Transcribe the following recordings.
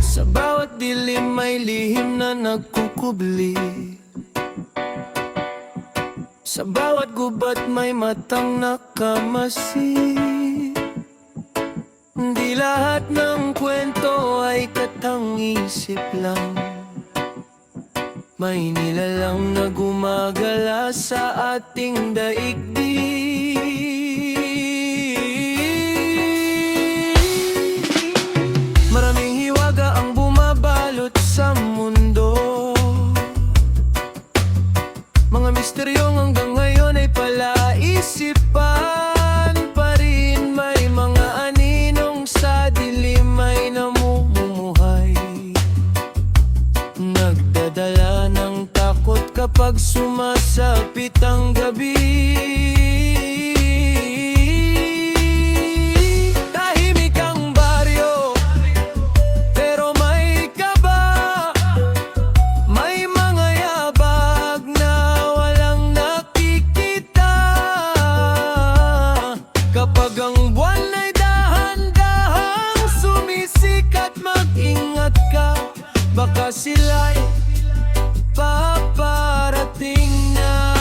Sa bawat dilim may lihim na nagkukubli, sa bawat gubat may matang nakamasi. Di lahat ng kwento ay katang-isip lang, may nilalang na gumagala sa ating daigdig. Maraming hiwaga ang bumabalot sa mundo, mga misteryong hanggang ngayon ay palaisipan pa rin. May mga aninong sa dilim ay namumuhay, nagdadala ng takot kapag sumasapit ang gabi. Tahimik ang baryo, pero may kaba, may mga yabag na walang nakikita. Kapag ang buwan ay dahan-dahang sumisikat, mag-ingat ka, baka sila'y paparating na.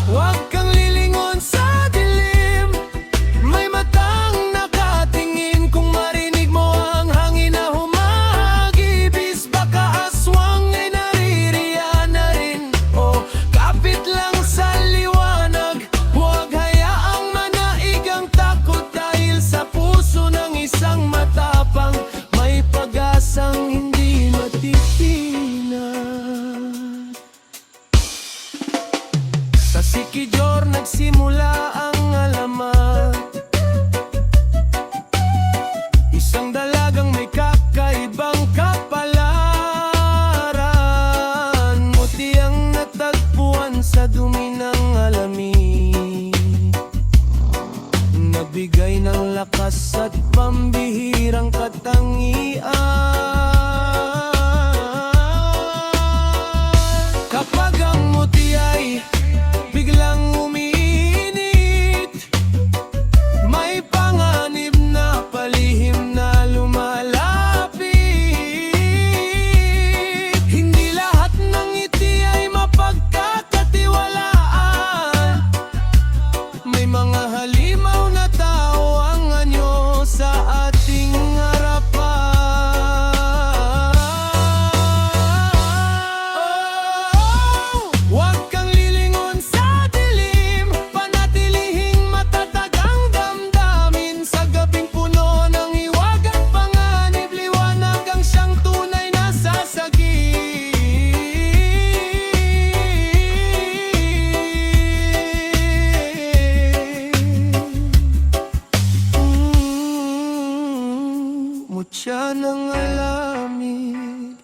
Huwag kang lilingon sa dilim, may matang nakatingin. Kung marinig mo ang hangin na humahagibis, baka aswang ay naririyan na rin. O kapit lang sa liwanag, huwag hayaang manaig ang takot, dahil sa puso ng isang matapang may pag-asang hindi matitinag. Sa Sikijor nagsimula ang alamat, isang dalagang may kakaibang kapalaran. Muti ang natagpuan sa dumi ng alamin, nabigay ng lakas at pambihirang katangian. Kapag ang muti ay biglang umiinit, may panganib na palihim na lumalapit. Hindi lahat ng ngiti ay mapagkakatiwalaan, may mga halimaw na tao ang anyo sa ating harapan. Huwag kang lilingon sa dilim, panatilihing matatag ang damdamin. Sa gabing puno ng hiwag at panganib, liwanag ang siyang tunay na sasagip. Mutya ng alamid,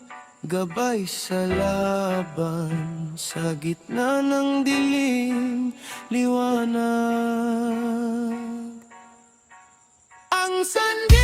gabay sa laban, sa gitna ng dilim, liwanag ang sandigan.